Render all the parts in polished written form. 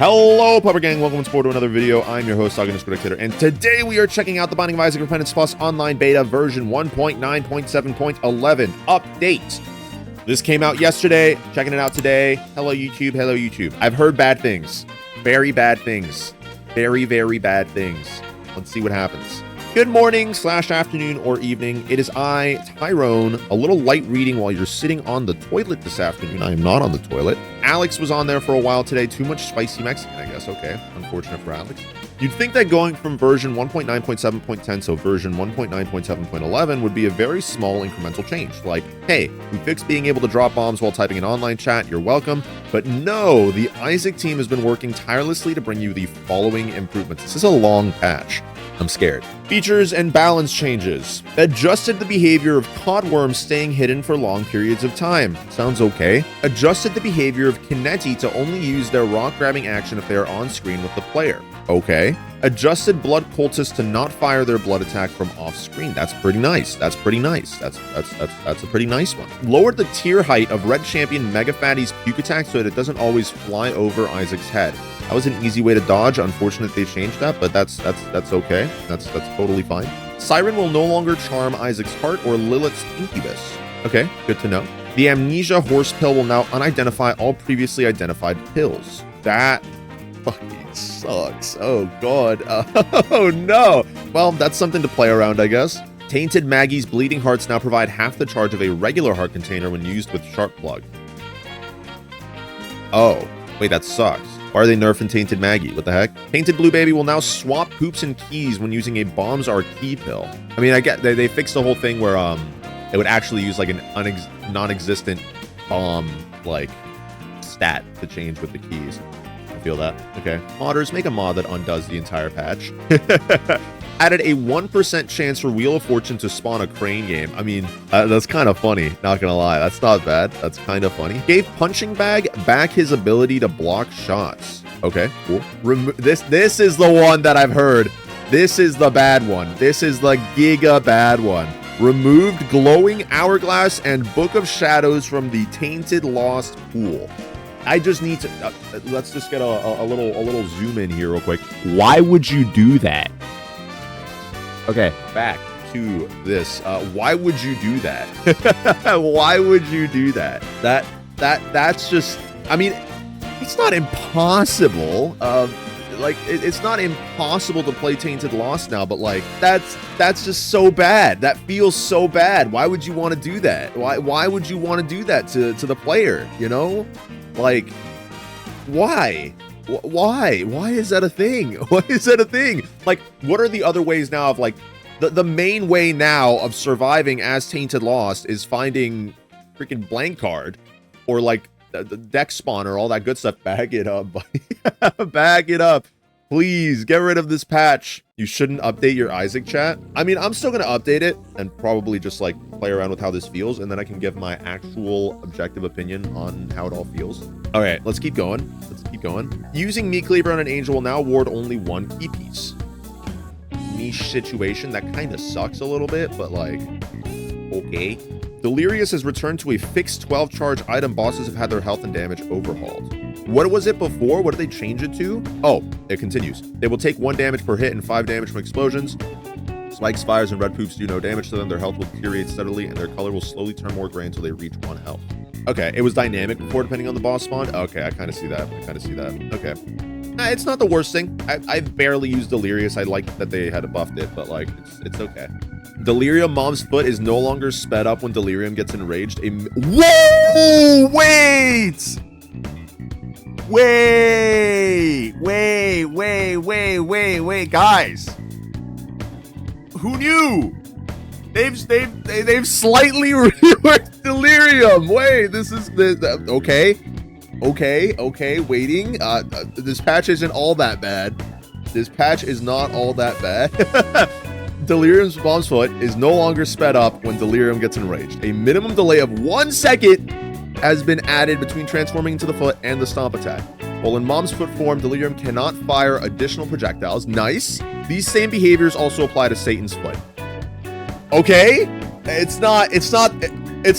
Hello, Pupper Gang. Welcome to another video. I'm your host, Dictator, and today we are checking out the Binding of Isaac Repentance Plus online beta version 1.9.7.11 update. This came out yesterday. Checking it out today. Hello, YouTube. Hello, YouTube. I've heard bad things. Very bad things. Very, very bad things. Let's see what happens. Good morning / afternoon or evening. It is I, Tyrone, a little light reading while you're sitting on the toilet this afternoon. I am not on the toilet. Alex was on there for a while today. Too much spicy Mexican, I guess. Okay, unfortunate for Alex. You'd think that going from version 1.9.7.10 to version 1.9.7.11 would be a very small incremental change. Like, hey, we fixed being able to drop bombs while typing in online chat. You're welcome. But no, the Isaac team has been working tirelessly to bring you the following improvements. This is a long patch. I'm scared. Features and balance changes. Adjusted the behavior of codworms staying hidden for long periods of time. Sounds okay. Adjusted the behavior of Kineti to only use their rock grabbing action if they are on screen with the player. Okay. Adjusted blood cultists to not fire their blood attack from off screen. That's pretty nice. That's pretty nice. That's a pretty nice one. Lowered the tier height of Red Champion Mega Fatty's puke attack so that it doesn't always fly over Isaac's head. That was an easy way to dodge. Unfortunate they changed that, but that's okay. That's totally fine. Siren will no longer charm Isaac's heart or Lilith's incubus. Okay, good to know. The amnesia horse pill will now unidentify all previously identified pills. That fucking sucks. Oh god. Oh no. Well, that's something to play around, I guess. Tainted Maggie's bleeding hearts now provide half the charge of a regular heart container when used with Sharp Plug. Oh, wait, that sucks. Why are they nerfing Tainted Maggie? What the heck? Tainted Blue Baby will now swap poops and keys when using a Bombs Are Key pill. I mean, I get they fixed the whole thing where it would actually use like an non-existent bomb like stat to change with the keys. I feel that. Okay. Modders, make a mod that undoes the entire patch. Added a 1% chance for Wheel of Fortune to spawn a crane game. I mean, that's kind of funny. Not gonna lie, that's not bad. That's kind of funny. Gave Punching Bag back his ability to block shots. Okay, cool. This is the one that I've heard. This is the bad one. This is the giga bad one. Removed Glowing Hourglass and Book of Shadows from the Tainted Lost pool. I just need to let's just get a little zoom in here real quick. Why would you do that? Okay, back to this. Why would you do that? Why would you do that? That's just, I mean, it's not impossible. It's not impossible to play Tainted Lost now, but like that's just so bad. That feels so bad. Why would you want to do that? Why would you want to do that to the player, you know? Like, why? Why is that a thing? Why is that a thing? Like, what are the other ways now of like the main way now of surviving as Tainted Lost is finding freaking blank card or like the deck spawner, all that good stuff. Bag it up, buddy. Bag it up. Please get rid of this patch. You shouldn't update your Isaac chat. I mean, I'm still going to update it and probably just like play around with how this feels. And then I can give my actual objective opinion on how it all feels. All right, let's keep going. Let's keep going. Using Meat Cleaver on an angel will now award only one key piece. Niche situation. That kind of sucks a little bit, but like, okay. Delirium has returned to a fixed 12 charge item. Bosses have had their health and damage overhauled. What was it before? What did they change it to? Oh, it continues. They will take 1 damage per hit and 5 damage from explosions. Spikes, fires, and red poops do no damage to them. Their health will deteriorate steadily, and their color will slowly turn more gray until they reach 1 health. Okay, it was dynamic before depending on the boss spawn. Okay, I kind of see that. Okay. It's not the worst thing. I barely used Delirium. I like that they had buffed it, but like, it's okay. Delirium Mom's Foot is no longer sped up when Delirium gets enraged. Whoa! Wait! Wait, guys. Who knew? They've slightly reworked Delirium. Wait, this is okay. Waiting. This patch isn't all that bad. This patch is not all that bad. Delirium's Mom's Foot is no longer sped up when Delirium gets enraged. A minimum delay of 1 second has been added between transforming into the foot and the stomp attack. While in Mom's Foot form, Delirium cannot fire additional projectiles. Nice. These same behaviors also apply to Satan's Foot. Okay? It's not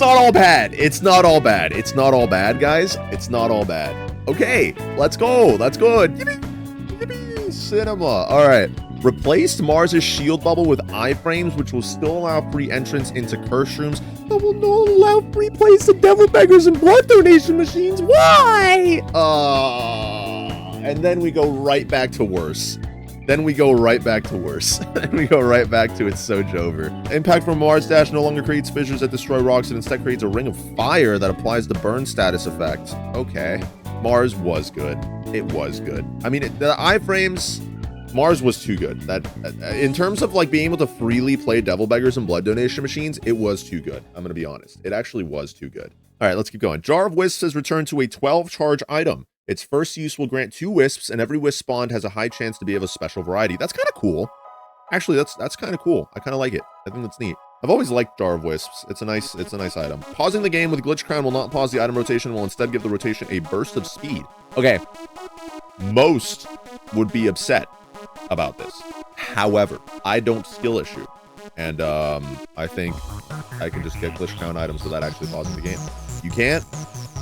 all bad. It's not all bad, guys. It's not all bad. Okay, let's go. That's good. Yippee, yippee, cinema. All right. Replaced Mars's shield bubble with iframes, which will still allow free entrance into curse rooms, but will not allow free plays to devil beggars and blood donation machines. Why? And then we go right back to worse. Then we go right back to worse. Then we go right back to it's so Jover. Impact from Mars Dash no longer creates fissures that destroy rocks and instead creates a ring of fire that applies the burn status effect. Okay. Mars was good. It was good. I mean, the iframes, Mars was too good. That in terms of like being able to freely play devil beggars and blood donation machines, it was too good. I'm gonna be honest. It actually was too good. All right, let's keep going. Jar of Wisps has returned to a 12 charge item. Its first use will grant 2 wisps, and every wisp spawned has a high chance to be of a special variety. That's kind of cool. Actually, that's kind of cool. I kind of like it. I think that's neat. I've always liked Jar of Wisps. It's a nice item. Pausing the game with Glitch Crown will not pause the item rotation, will instead give the rotation a burst of speed. Okay. Most would be upset about this. However, I don't skill issue. And I think I can just get Glitch Crown items without actually pausing the game. You can't?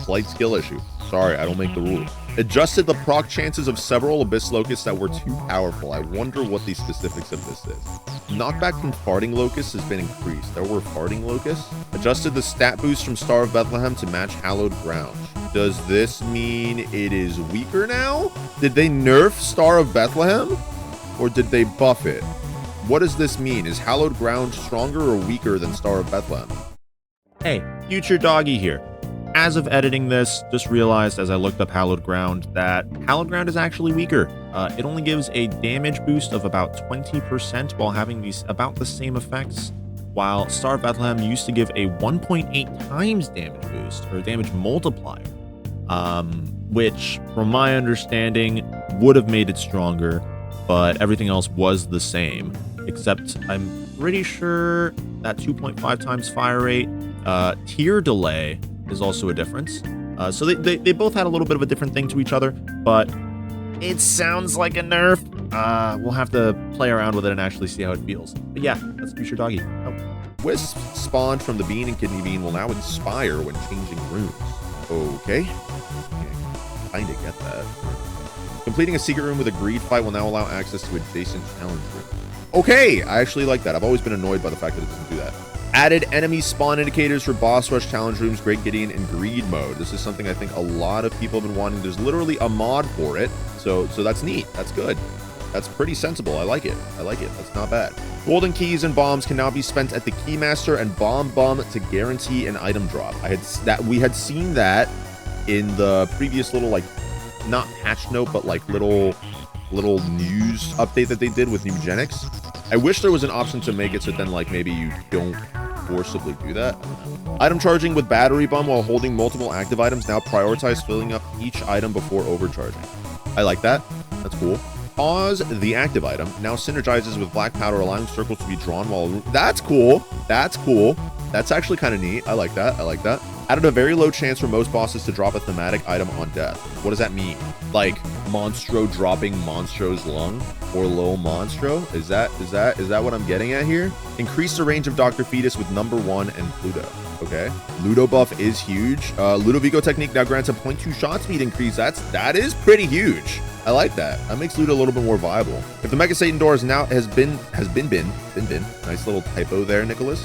Slight skill issue. Sorry, I don't make the rules. Adjusted the proc chances of several Abyss Locusts that were too powerful. I wonder what the specifics of this is. Knockback from Farting Locusts has been increased. There were Farting Locusts. Adjusted the stat boost from Star of Bethlehem to match Hallowed Ground. Does this mean it is weaker now? Did they nerf Star of Bethlehem? Or did they buff it? What does this mean? Is Hallowed Ground stronger or weaker than Star of Bethlehem? Hey, Future Doggy here. As of editing this, just realized as I looked up Hallowed Ground that Hallowed Ground is actually weaker. It only gives a damage boost of about 20% while having these about the same effects, while Star of Bethlehem used to give a 1.8 times damage boost, or damage multiplier, which, from my understanding, would have made it stronger, but everything else was the same, except I'm pretty sure that 2.5 times fire rate, tier delay, is also a difference. So they both had a little bit of a different thing to each other, but it sounds like a nerf. We'll have to play around with it and actually see how it feels. But yeah, that's Future Doggy. Oh. Wisp spawned from the Bean and Kidney Bean will now inspire when changing rooms. Okay. Kinda get that. Completing a secret room with a greed fight will now allow access to adjacent challenge rooms. Okay, I actually like that. I've always been annoyed by the fact that it doesn't do that. Added enemy spawn indicators for boss rush challenge rooms, Great Gideon, and greed mode. This is something I think a lot of people have been wanting. There's literally a mod for it, so that's neat. That's good. That's pretty sensible. I like it. I like it. That's not bad. Golden keys and bombs can now be spent at the Keymaster and Bomb Bum to guarantee an item drop. We had seen that in the previous little, like, not patch note, but like little news update that they did with Nugenics. I wish there was an option to make it so then like maybe you don't forcibly do that. Item charging with battery bum while holding multiple active items. Now prioritize filling up each item before overcharging. I like that. That's cool. Pause the active item. Now synergizes with black powder, allowing circles to be drawn while... That's cool. That's cool. That's actually kind of neat. I like that. I like that. Added a very low chance for most bosses to drop a thematic item on death. What does that mean? Like Monstro dropping Monstro's lung or Lil Monstro? Is that what I'm getting at here? Increase the range of Dr. Fetus with number 1 and Pluto. Okay. Ludo buff is huge. Ludovico technique now grants a 0.2 shot speed increase. That is pretty huge. I like that. That makes Ludo a little bit more viable. If the Mega Satan door is now has been nice little typo there, Nicholas.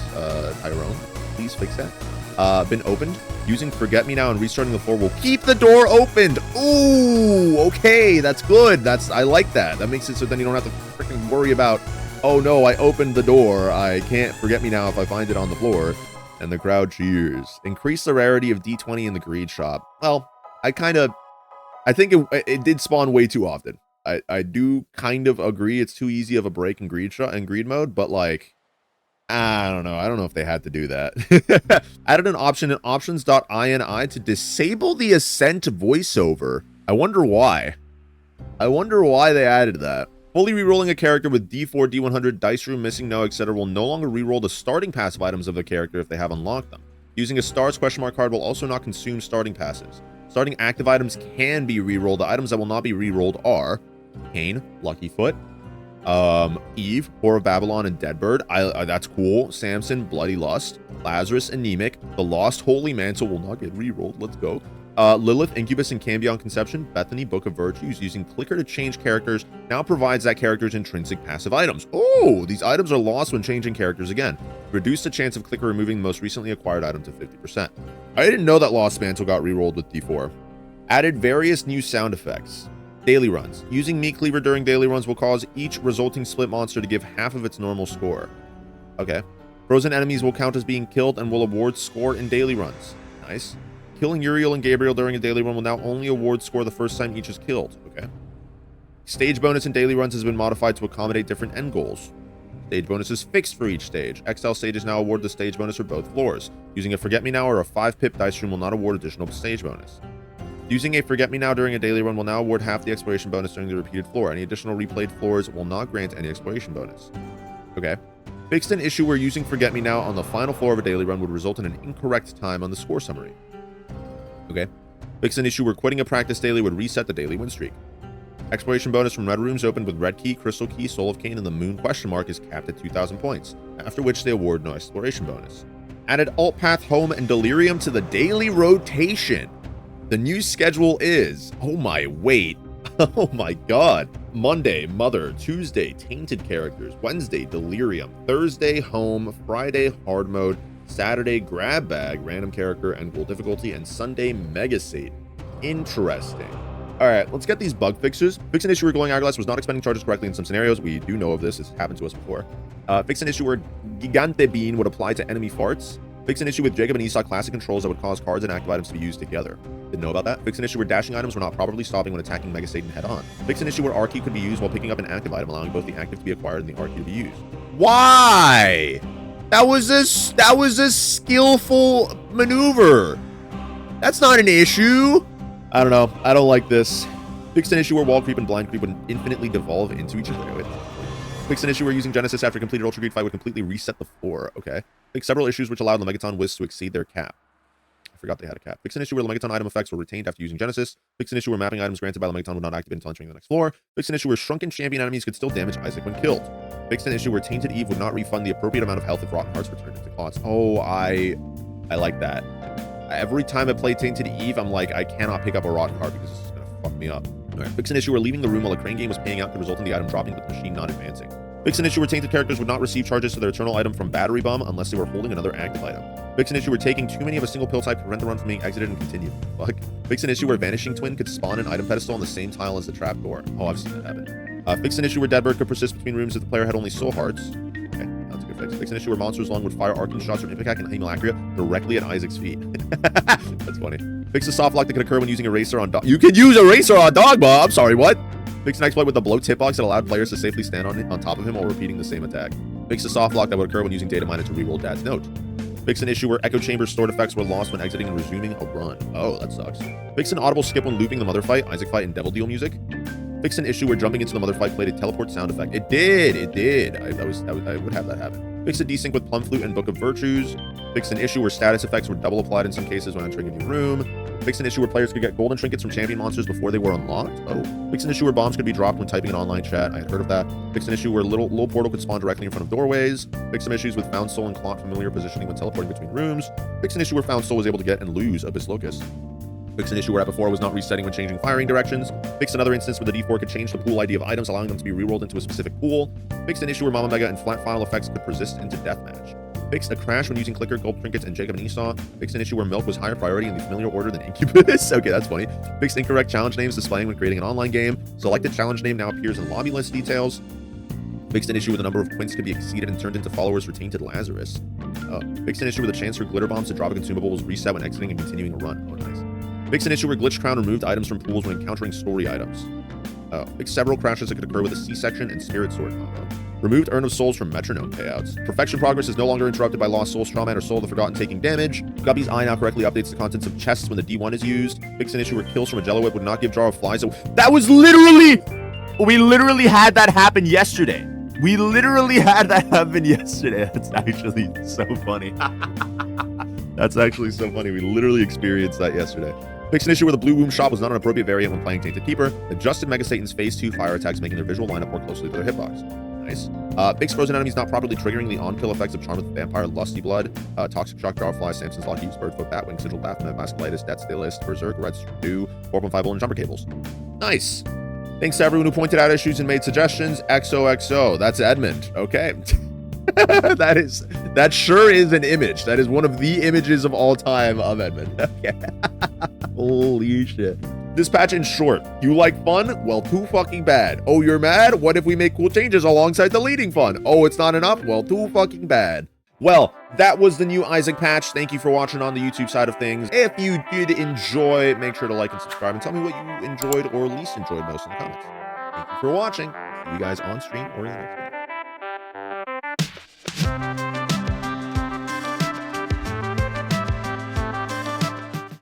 Tyrone, please fix that. Been opened. Using Forget Me Now and restarting the floor will keep the door opened. Ooh, okay, that's good. I like that. That makes it so then you don't have to freaking worry about, oh no, I opened the door. I can't Forget Me Now if I find it on the floor. And the crowd cheers. Increase the rarity of D20 in the greed shop. Well, I think it did spawn way too often. I do kind of agree it's too easy of a break in greed mode, but like, I don't know. I don't know if they had to do that. Added an option in options.ini to disable the Ascent voiceover. I wonder why. I wonder why they added that. Fully rerolling a character with D4, D100, Dice Room, Missing No, etc. will no longer reroll the starting passive items of the character if they have unlocked them. Using a stars ? Card will also not consume starting passives. Starting active items can be rerolled. The items that will not be rerolled are Cain, Lucky Foot, Eve, Whore of Babylon, and Deadbird. That's cool. Samson, Bloody Lust, Lazarus, Anemic. The Lost Holy Mantle will not get rerolled. Let's go. Lilith, Incubus, and Cambion Conception, Bethany, Book of Virtues, using clicker to change characters, now provides that character's intrinsic passive items. Oh, these items are lost when changing characters again. Reduce the chance of clicker removing the most recently acquired item to 50%. I didn't know that Lost Mantle got rerolled with D4. Added various new sound effects. Daily runs. Using Meat Cleaver during daily runs will cause each resulting split monster to give half of its normal score. Okay. Frozen enemies will count as being killed and will award score in daily runs. Nice. Killing Uriel and Gabriel during a daily run will now only award score the first time each is killed. Okay. Stage bonus in daily runs has been modified to accommodate different end goals. Stage bonus is fixed for each stage. XL stages now award the stage bonus for both floors. Using a Forget Me Now or a 5-pip dice stream will not award additional stage bonus. Using a Forget Me Now during a daily run will now award half the exploration bonus during the repeated floor. Any additional replayed floors will not grant any exploration bonus. Okay. Fixed an issue where using Forget Me Now on the final floor of a daily run would result in an incorrect time on the score summary. Okay. Fixed an issue where quitting a practice daily would reset the daily win streak. Exploration bonus from red rooms opened with red key, crystal key, soul of Cain, and the moon question mark is capped at 2,000 points, after which they award no exploration bonus. Added Alt Path, Home, and Delirium to the daily rotation. The new schedule is, oh my, wait. Oh my god. Monday, Mother. Tuesday, Tainted Characters. Wednesday, Delirium. Thursday, Home. Friday, Hard Mode. Saturday, Grab Bag, Random Character, and Goal Difficulty. And Sunday, Mega Satan. Interesting. Alright, let's get these bug fixes. Fix an issue where Glowing Hourglass was not expending charges correctly in some scenarios. We do know of this. It's happened to us before. Fix an issue where Gigante Bean would apply to enemy farts. Fix an issue with Jacob and Esau classic controls that would cause cards and active items to be used together. Didn't know about that. Fix an issue where dashing items were not properly stopping when attacking Mega Satan head-on. Fix an issue where R key could be used while picking up an active item, allowing both the active to be acquired and the R key to be used. Why? That was a skillful maneuver. That's not an issue. I don't know. I don't like this. Fix an issue where Wall Creep and Blind Creep would infinitely devolve into each other. Fix an issue where using Genesis after completed Ultra Greed fight would completely reset the floor. Okay. Fix several issues which allowed the Megaton Wisps to exceed their cap. I forgot they had a cap. Fix an issue where the Megaton item effects were retained after using Genesis. Fix an issue where mapping items granted by the Megaton would not activate until entering the next floor. Fix an issue where Shrunken Champion enemies could still damage Isaac when killed. Fix an issue where Tainted Eve would not refund the appropriate amount of health if Rotten Hearts returned into claws. Oh, I like that. Every time I play Tainted Eve, I'm like, I cannot pick up a Rotten Heart because this is going to fuck me up. Right. Fix an issue where leaving the room while a crane game was paying out could result in the item dropping but the machine not advancing. Fix an issue where Tainted characters would not receive charges to their eternal item from Battery Bomb unless they were holding another active item. Fix an issue where taking too many of a single pill type could prevent the run from being exited and continued. Fuck. Fix an issue where Vanishing Twin could spawn an item pedestal on the same tile as the trapdoor. Oh, I've seen that happen. Fix an issue where Deadbird could persist between rooms if the player had only soul hearts. Okay, that's a good fix. Fix an issue where Monsters Lung would fire arcing shots from Ipecac and Hemolacria directly at Isaac's feet. That's funny. Fix a soft lock that could occur when using Eraser on Dog. You can use Eraser on Dogma! I'm sorry, what? Fix an exploit with the blow tip box that allowed players to safely stand on top of him while repeating the same attack. Fix a soft lock that would occur when using Data Miner to reroll Dad's note. Fix an issue where Echo Chamber's stored effects were lost when exiting and resuming a run. Oh, that sucks. Fix an audible skip when looping the Mother fight, Isaac fight, and Devil Deal music. Fix an issue where jumping into the Mother fight played a teleport sound effect. It did. I would have that happen. Fix a desync with Plum Flute and Book of Virtues. Fix an issue where status effects were double applied in some cases when entering a new room. Fix an issue where players could get golden trinkets from champion monsters before they were unlocked. Oh. Fix an issue where bombs could be dropped when typing in online chat. I had heard of that. Fix an issue where little portal could spawn directly in front of doorways. Fix some issues with Found Soul and Clot familiar positioning when teleporting between rooms. Fix an issue where Found Soul was able to get and lose Abyss Locust. Fix an issue where Epiphoria was not resetting when changing firing directions. Fix another instance where the D4 could change the pool ID of items, allowing them to be rerolled into a specific pool. Fix an issue where Mama Mega and Flat File effects could persist into Deathmatch. Fixed a crash when using Clicker, Gulp Trinkets, and Jacob and Esau. Fixed an issue where Milk was higher priority in the familiar order than Incubus. Okay, that's funny. Fixed incorrect challenge names displaying when creating an online game. Selected challenge name now appears in lobby list details. Fixed an issue where the number of quints could be exceeded and turned into followers for Tainted Lazarus. Fixed an issue where the chance for glitter bombs to drop a consumable was reset when exiting and continuing a run. Oh, nice. Fixed an issue where Glitch Crown removed items from pools when encountering story items. Fixed several crashes that could occur with a C-section and Spirit Sword combo. Removed Urn of Souls from Metronome payouts. Perfection progress is no longer interrupted by Lost Soul, Strawman, or Soul of the Forgotten taking damage. Guppy's Eye now correctly updates the contents of chests when the D1 is used. Fix an issue where kills from a Jello Whip would not give Jar of Flies. That was literally... We literally had that happen yesterday. That's actually so funny. That's actually so funny. We literally experienced that yesterday. Fix an issue where the Blue Womb Shot was not an appropriate variant when playing Tainted Keeper. Adjusted Mega Satan's Phase 2 fire attacks, making their visual lineup more closely to their hitbox. Nice. Fixed frozen enemies not properly triggering the on-kill effects of Charm of the Vampire, Lusty Blood, Toxic Shock, Jarfly, Samson's Lock, Use, Birdfoot, Batwing, Sigil, Baphomet, Masculitis, Death Stylist, Berserk, Red 2, 4.5 and Jumper Cables. Nice. Thanks to everyone who pointed out issues and made suggestions. XOXO. That's Edmund. Okay. That sure is an image. That is one of the images of all time of Edmund. Okay. Holy shit. This patch in short, you like fun? Well, too fucking bad. Oh, you're mad? What if we make cool changes alongside deleting fun? Oh, it's not enough? Well, too fucking bad. Well, that was the new Isaac patch. Thank you for watching on the YouTube side of things. If you did enjoy, make sure to like and subscribe and tell me what you enjoyed or least enjoyed most in the comments. Thank you for watching. See you guys on stream or in the next video.